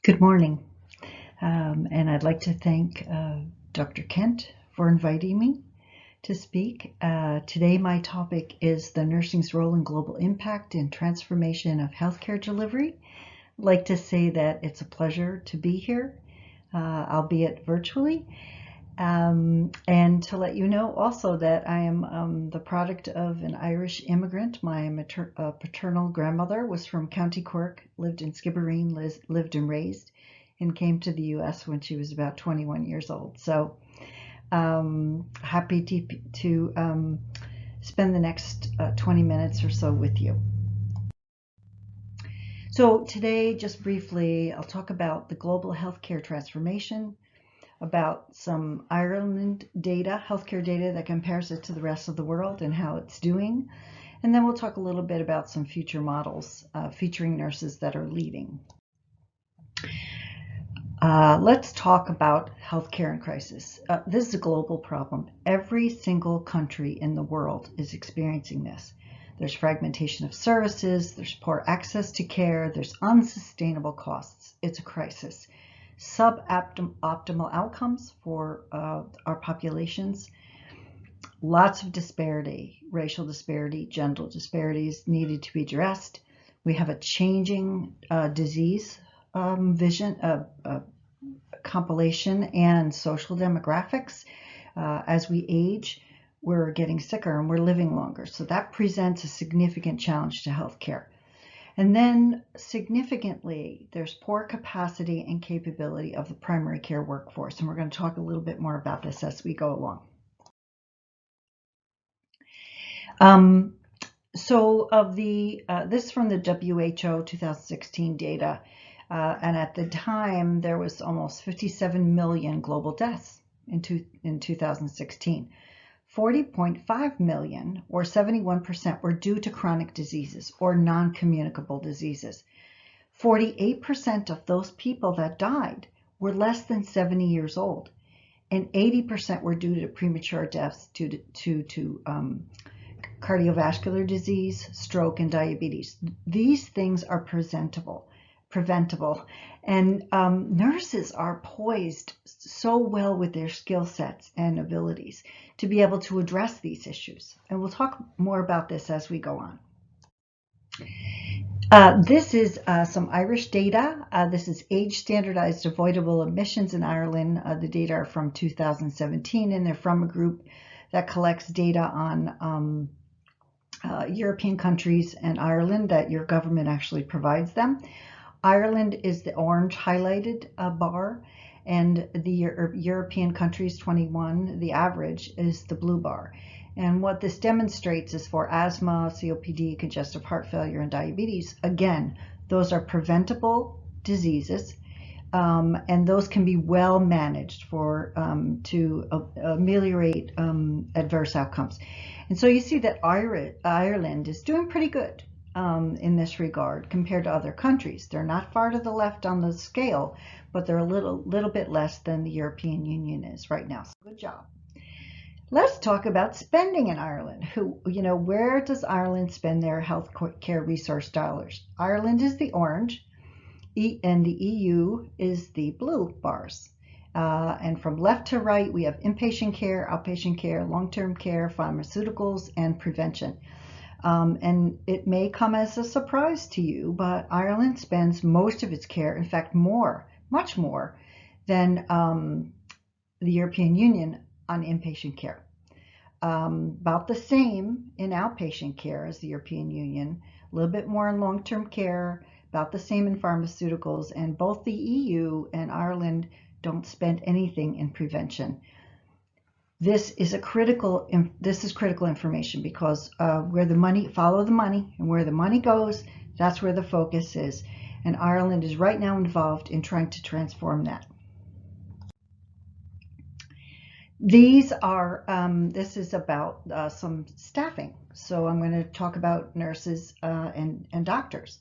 Good morning, and I'd like to thank Dr. Kent for inviting me to speak. Today my topic is the nursing's role in global impact and transformation of healthcare delivery. I'd like to say that it's a pleasure to be here, albeit virtually, and to let you know also that I am the product of an Irish immigrant. My paternal grandmother was from County Cork, lived in Skibbereen, lived and raised, and came to the U.S. when she was about 21 years old. So happy to spend the next 20 minutes or so with you. So today, just briefly, I'll talk about the global healthcare transformation, about some Ireland data, healthcare data that compares it to the rest of the world and how it's doing. And then we'll talk a little bit about some future models featuring nurses that are leading. Let's talk about healthcare in crisis. This is a global problem. Every single country in the world is experiencing this. There's fragmentation of services, there's poor access to care, there's unsustainable costs. It's a crisis. Suboptimal outcomes for our populations, lots of disparity, racial disparity, gender disparities needed to be addressed. We have a changing disease vision, compilation and social demographics. As we age, we're getting sicker and we're living longer. So that presents a significant challenge to healthcare. And then significantly, there's poor capacity and capability of the primary care workforce. And we're going to talk a little bit more about this as we go along. This is from the WHO 2016 data. And at the time, there was almost 57 million global deaths in 2016. 40.5 million, or 71%, were due to chronic diseases or non-communicable diseases. 48% of those people that died were less than 70 years old, and 80% were due to premature deaths due to cardiovascular disease, stroke, and diabetes. These things are preventable, and nurses are poised so well with their skill sets and abilities to be able to address these issues. And we'll talk more about this as we go on. This is some Irish data. This is age standardized avoidable admissions in Ireland. The data are from 2017, and they're from a group that collects data on European countries and Ireland that your government actually provides them. Ireland is the orange highlighted bar, and the European countries, 21, the average is the blue bar. And what this demonstrates is for asthma, COPD, congestive heart failure, and diabetes, again, those are preventable diseases, and those can be well managed to ameliorate adverse outcomes. And so you see that Ireland is doing pretty good in this regard compared to other countries. They're not far to the left on the scale, but they're a little bit less than the European Union is right now. So good job. Let's talk about spending in Ireland. Where does Ireland spend their health care resource dollars? Ireland is the orange, and the EU is the blue bars. And from left to right, we have inpatient care, outpatient care, long-term care, pharmaceuticals, and prevention. And it may come as a surprise to you, but Ireland spends most of its care, in fact, much more than the European Union on inpatient care. About the same in outpatient care as the European Union, a little bit more in long-term care, about the same in pharmaceuticals, and both the EU and Ireland don't spend anything in prevention. This is critical information because follow the money, and where the money goes, that's where the focus is. And Ireland is right now involved in trying to transform that. This is about some staffing. So I'm going to talk about nurses and doctors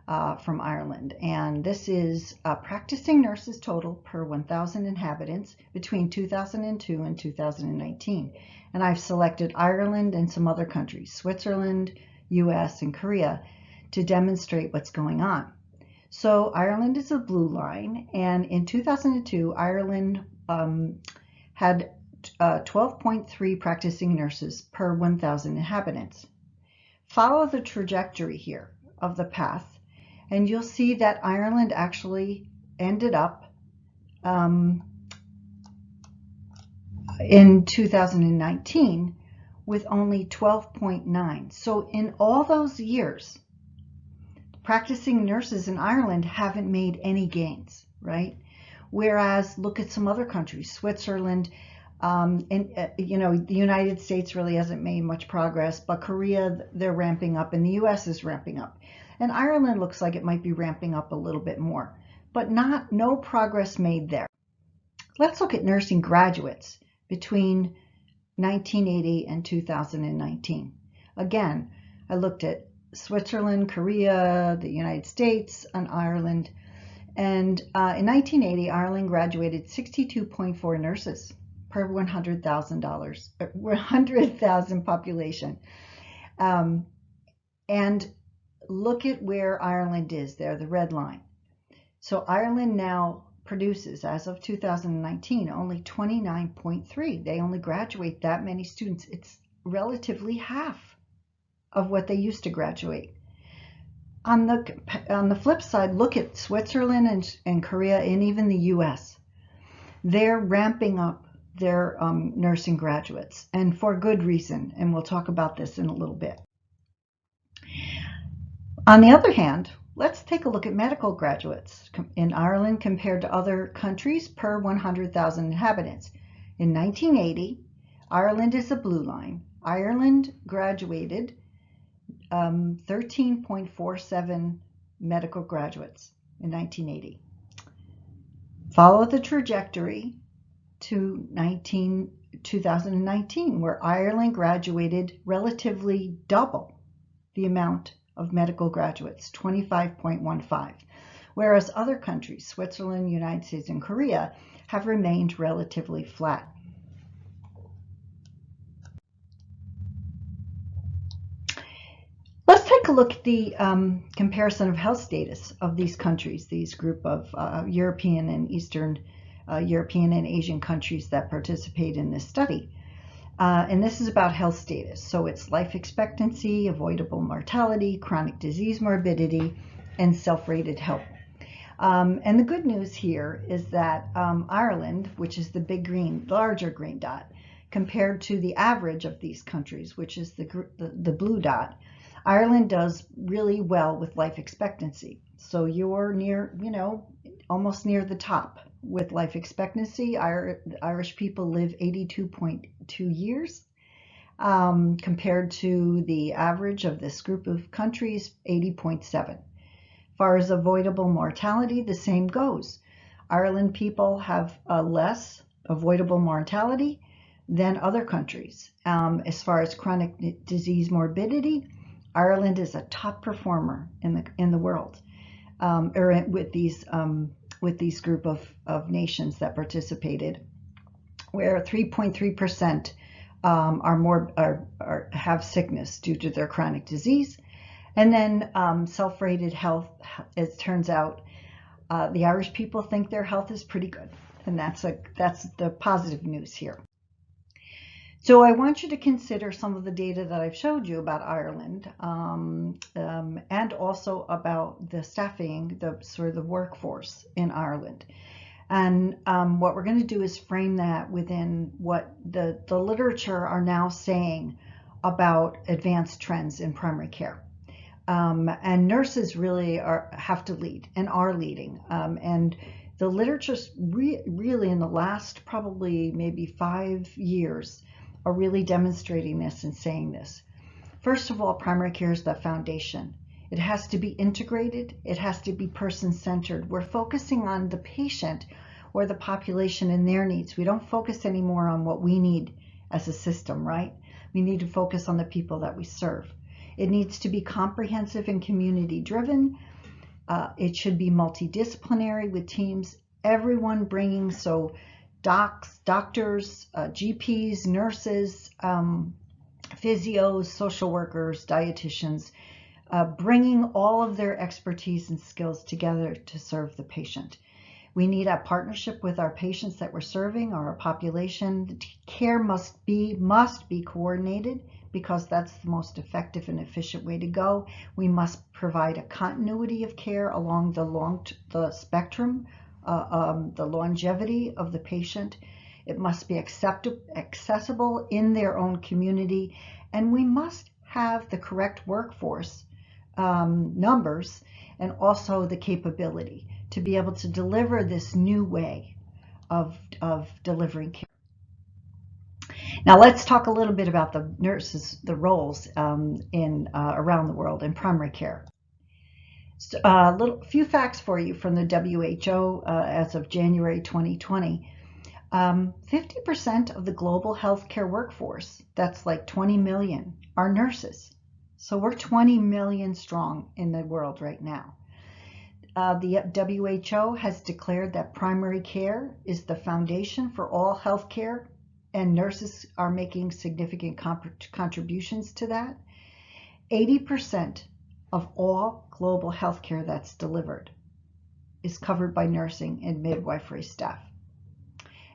from Ireland. And this is practicing nurses total per 1,000 inhabitants between 2002 and 2019. And I've selected Ireland and some other countries, Switzerland, US, and Korea, to demonstrate what's going on. So Ireland is a blue line, and in 2002, Ireland had 12.3 practicing nurses per 1,000 inhabitants. Follow the trajectory here of the path, and you'll see that Ireland actually ended up in 2019 with only 12.9. So in all those years, practicing nurses in Ireland haven't made any gains, right? Whereas look at some other countries, Switzerland, and the United States really hasn't made much progress, but Korea, they're ramping up, and the US is ramping up. And Ireland looks like it might be ramping up a little bit more, but no progress made there. Let's look at nursing graduates between 1980 and 2019. Again, I looked at Switzerland, Korea, the United States, and Ireland. And in 1980, Ireland graduated 62.4 nurses per 100,000 population. And look at where Ireland is there, the red line. So Ireland now produces, as of 2019, only 29.3. They only graduate that many students. It's relatively half of what they used to graduate. On the flip side, look at Switzerland and Korea and even the US. They're ramping up their nursing graduates, and for good reason, and we'll talk about this in a little bit. On the other hand, let's take a look at medical graduates in Ireland compared to other countries per 100,000 inhabitants. In 1980, Ireland is a blue line. Ireland graduated 13.47 medical graduates in 1980. Follow the trajectory to 2019, where Ireland graduated relatively double the amount of medical graduates, 25.15, whereas other countries, Switzerland, United States, and Korea, have remained relatively flat. Let's take a look at the comparison of health status of these countries, these group of European and Eastern European and Asian countries that participate in this study. And this is about health status. So it's life expectancy, avoidable mortality, chronic disease morbidity, and self-rated health. And the good news here is that Ireland, which is the larger green dot, compared to the average of these countries, which is the blue dot, Ireland does really well with life expectancy. So you're near, almost near the top with life expectancy. Irish people live 82.2 years compared to the average of this group of countries, 80.7. As far as avoidable mortality, the same goes. Ireland people have less avoidable mortality than other countries. As far as chronic disease morbidity, Ireland is a top performer in the world, or with these group of nations that participated, where 3.3% have sickness due to their chronic disease. And then self-rated health, it turns out the Irish people think their health is pretty good, and that's the positive news here. So I want you to consider some of the data that I've showed you about Ireland, and also about the staffing, the workforce in Ireland. And what we're going to do is frame that within what the literature are now saying about advanced trends in primary care. And nurses really have to lead and are leading. And the literature's really in the last probably maybe 5 years are really demonstrating this and saying this. First of all, primary care is the foundation. It has to be integrated. It has to be person-centered. We're focusing on the patient or the population and their needs. We don't focus anymore on what we need as a system, right? We need to focus on the people that we serve. It needs to be comprehensive and community-driven. It should be multidisciplinary with teams, everyone bringing, so doctors, GPs, nurses, physios, social workers, dietitians, bringing all of their expertise and skills together to serve the patient. We need a partnership with our patients that we're serving, or our population. The care must be coordinated, because that's the most effective and efficient way to go. We must provide a continuity of care along the spectrum, the longevity of the patient. It must be accessible in their own community, and we must have the correct workforce numbers and also the capability to be able to deliver this new way of delivering care. Now let's talk a little bit about the nurses, the roles around the world in primary care. So, few facts for you from the WHO as of January 2020. 50% of the global healthcare workforce, that's like 20 million, are nurses. So we're 20 million strong in the world right now. The WHO has declared that primary care is the foundation for all healthcare, and nurses are making significant contributions to that. 80% of all global healthcare that's delivered is covered by nursing and midwifery staff.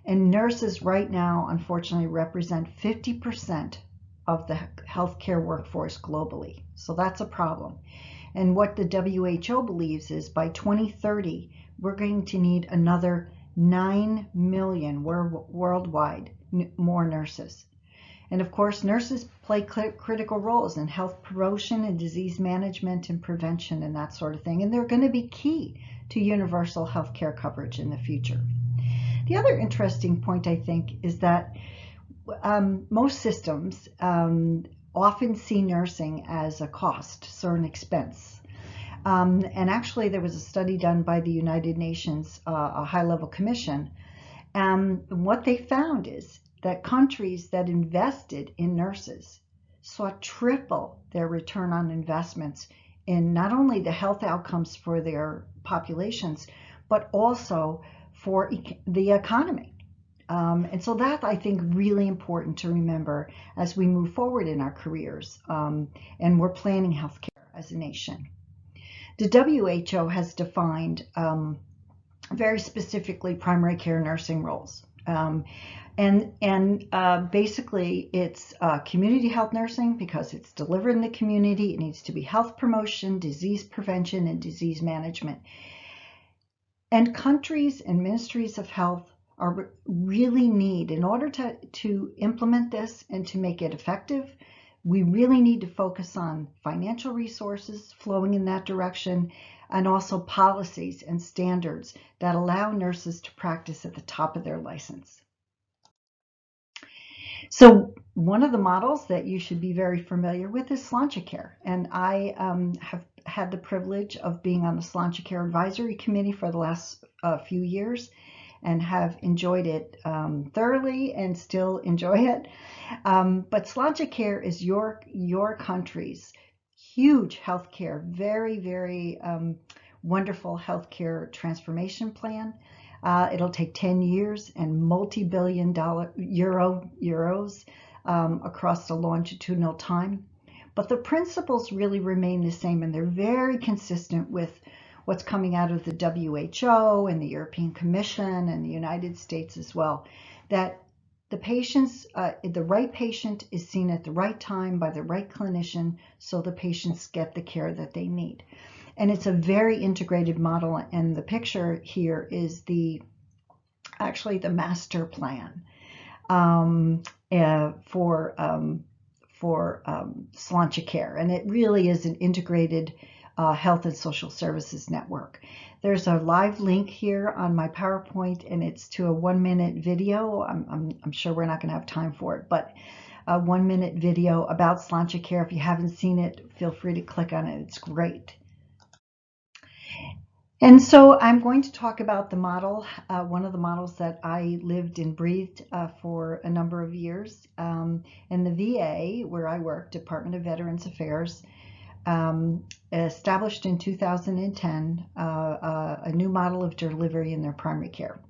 And nurses right now, unfortunately, represent 50% of the healthcare workforce globally. So that's a problem. And what the WHO believes is by 2030, we're going to need another 9 million worldwide more nurses. And of course, nurses play critical roles in health promotion and disease management and prevention and that sort of thing. And they're going to be key to universal health care coverage in the future. The other interesting point, I think, is that most systems often see nursing as a cost, so an expense. And actually, there was a study done by the United Nations, a high-level commission. What they found is that countries that invested in nurses saw triple their return on investments in not only the health outcomes for their populations, but also for the economy. And so that, I think, really important to remember as we move forward in our careers and we're planning healthcare as a nation. The WHO has defined very specifically primary care nursing roles. Basically it's community health nursing because it's delivered in the community. It needs to be health promotion, disease prevention, and disease management. And countries and ministries of health really need, in order to implement this and to make it effective, we really need to focus on financial resources flowing in that direction, and also policies and standards that allow nurses to practice at the top of their license. So one of the models that you should be very familiar with is SalgaCare, and I have had the privilege of being on the SalgaCare Advisory Committee for the last few years and have enjoyed it thoroughly and still enjoy it. But SalgaCare is your country's huge healthcare, very, very wonderful healthcare transformation plan. It'll take 10 years and multi-billion dollar euros across the longitudinal time. But the principles really remain the same, and they're very consistent with what's coming out of the WHO and the European Commission and the United States as well, that the patients, the right patient is seen at the right time by the right clinician, so the patients get the care that they need. And it's a very integrated model, and the picture here is actually the master plan for SalgaCare, and it really is an integrated health and social services network. There's a live link here on my PowerPoint, and it's to a 1-minute video. I'm sure we're not going to have time for it, but a 1-minute video about SalgaCare. If you haven't seen it, feel free to click on it. It's great. And so I'm going to talk about the model, one of the models that I lived and breathed for a number of years. In the VA, where I work, Department of Veterans Affairs, established in 2010 a new model of delivery in their primary care,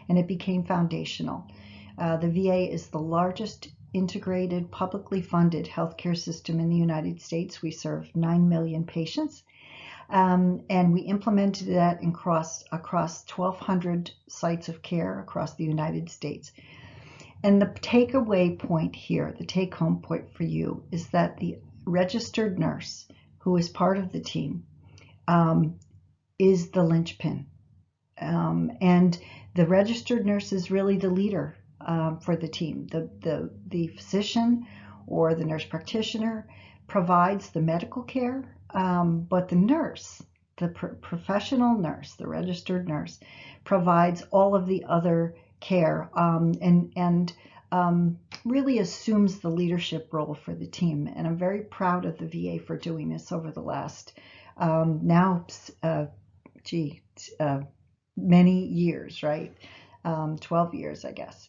and it became foundational. The VA is the largest integrated, publicly funded healthcare system in the United States. We serve 9 million patients. And we implemented that across 1,200 sites of care across the United States. And the takeaway point here, the take-home point for you, is that the registered nurse who is part of the team is the linchpin. And the registered nurse is really the leader for the team. The physician or the nurse practitioner provides the medical care, but the nurse, the professional nurse, the registered nurse, provides all of the other care and really assumes the leadership role for the team. And I'm very proud of the VA for doing this over the last many years, right? 12 years, I guess.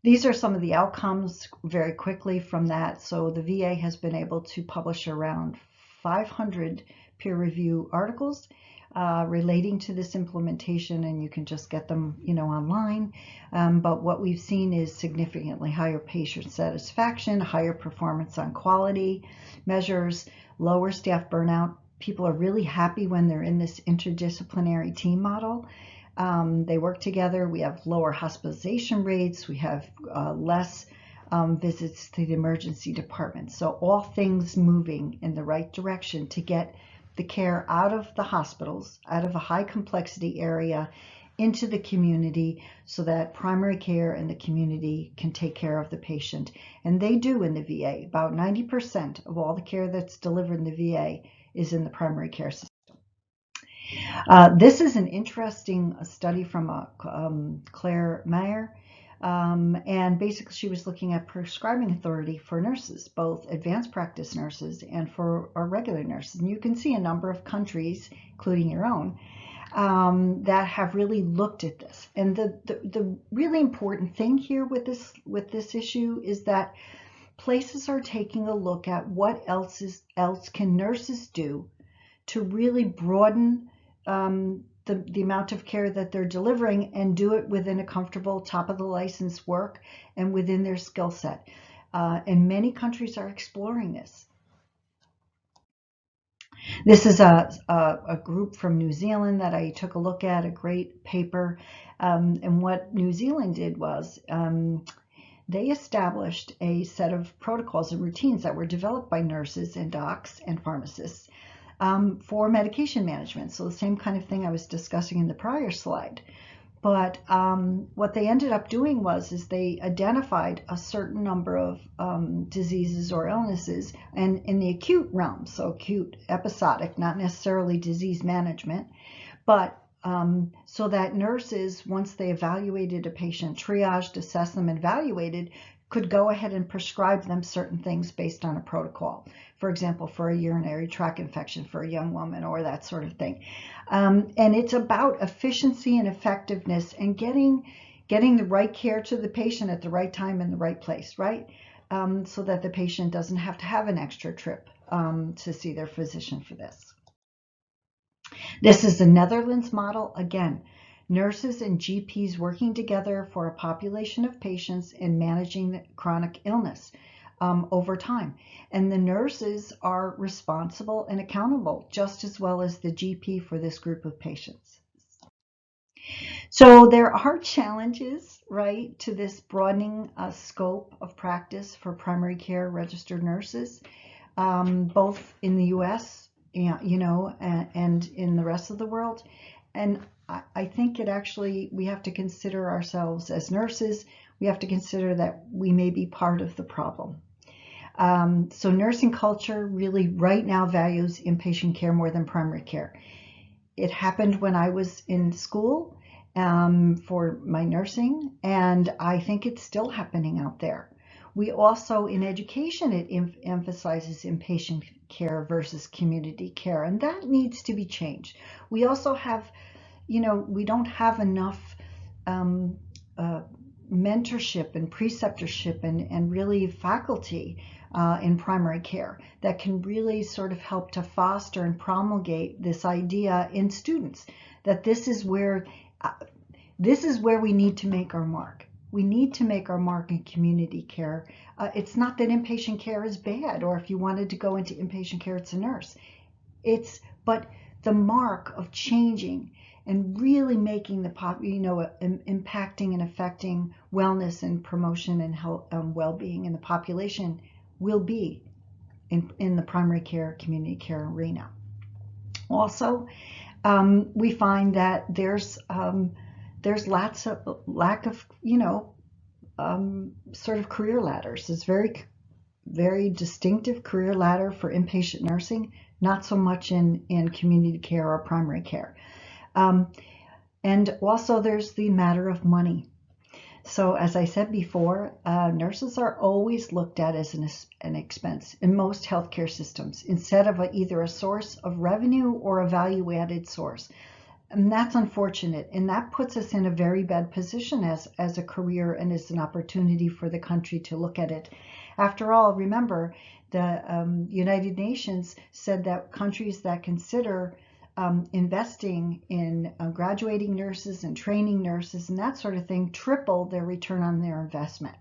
These are some of the outcomes very quickly from that. So the VA has been able to publish around 500 peer review articles relating to this implementation, and you can just get them, online. But what we've seen is significantly higher patient satisfaction, higher performance on quality measures, lower staff burnout. People are really happy when they're in this interdisciplinary team model. They work together. We have lower hospitalization rates. We have less visits to the emergency department. So all things moving in the right direction to get the care out of the hospitals, out of a high complexity area, into the community so that primary care and the community can take care of the patient. And they do in the VA. About 90% of all the care that's delivered in the VA is in the primary care system. This is an interesting study from Claire Meyer, and basically she was looking at prescribing authority for nurses, both advanced practice nurses and for our regular nurses. And you can see a number of countries, including your own, that have really looked at this. And the really important thing here with this issue is that places are taking a look at what else can nurses do to really broaden the amount of care that they're delivering and do it within a comfortable top of the license work and within their skill set. And many countries are exploring this. This is a group from New Zealand that I took a look at, a great paper. And what New Zealand did was they established a set of protocols and routines that were developed by nurses and docs and pharmacists for medication management. So the same kind of thing I was discussing in the prior slide. But what they ended up doing is they identified a certain number of diseases or illnesses, and in the acute realm, so acute, episodic, not necessarily disease management, but so that nurses, once they evaluated a patient, triaged, assessed them, evaluated, could go ahead and prescribe them certain things based on a protocol. For example, for a urinary tract infection for a young woman or that sort of thing. And it's about efficiency and effectiveness and getting the right care to the patient at the right time in the right place, right? So that the patient doesn't have to have an extra trip to see their physician for this. This is the Netherlands model. Again, nurses and GPs working together for a population of patients and managing chronic illness over time. And the nurses are responsible and accountable just as well as the GP for this group of patients. So there are challenges, right, to this broadening scope of practice for primary care registered nurses, both in the US, and in the rest of the world. And I think we have to consider ourselves as nurses, we have to consider that we may be part of the problem. So nursing culture really right now values inpatient care more than primary care. It happened when I was in school for my nursing, and I think it's still happening out there. We also, in education, it emphasizes inpatient care versus community care, and that needs to be changed. We also have, we don't have enough mentorship and preceptorship and really faculty in primary care that can really sort of help to foster and promulgate this idea in students that this is where we need to make our mark. We need to make our mark in community care. It's not that inpatient care is bad, or if you wanted to go into inpatient care, it's a nurse. But the mark of changing and really making the impacting and affecting wellness and promotion and health, well-being in the population will be in the primary care, community care arena. Also, we find that there's lack of sort of career ladders. It's very distinctive career ladder for inpatient nursing, not so much in community care or primary care. And also there's the matter of money. So as I said before, nurses are always looked at as an expense in most healthcare systems, instead of either a source of revenue or a value-added source. And that's unfortunate, and that puts us in a very bad position as a career and as an opportunity for the country to look at it. After all, remember, the United Nations said that countries that consider investing in graduating nurses and training nurses and that sort of thing triple their return on their investment.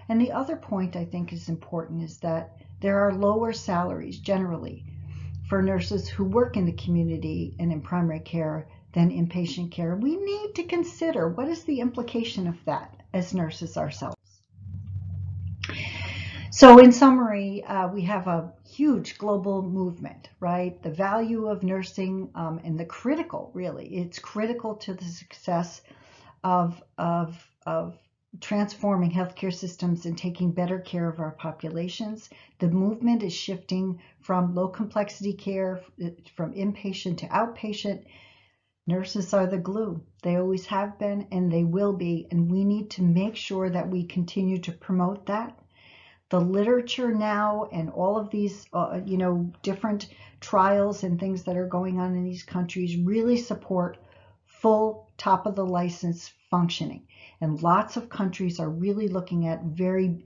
And the other point I think is important is that there are lower salaries generally for nurses who work in the community and in primary care than inpatient care. We need to consider what is the implication of that as nurses ourselves. So in summary, we have a huge global movement, right? The value of nursing and the critical, really, it's critical to the success of transforming healthcare systems and taking better care of our populations. The movement is shifting from low complexity care, from inpatient to outpatient. Nurses are the glue. They always have been and they will be, and we need to make sure that we continue to promote that. The literature now and all of these, different trials and things that are going on in these countries really support full top of the license functioning. And lots of countries are really looking at very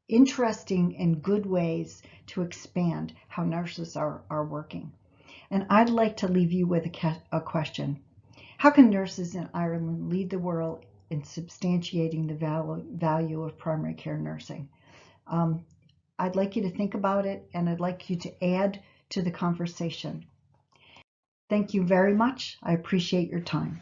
interesting and good ways to expand how nurses are working. And I'd like to leave you with a question. How can nurses in Ireland lead the world in substantiating the value of primary care nursing? I'd like you to think about it, and I'd like you to add to the conversation. Thank you very much. I appreciate your time.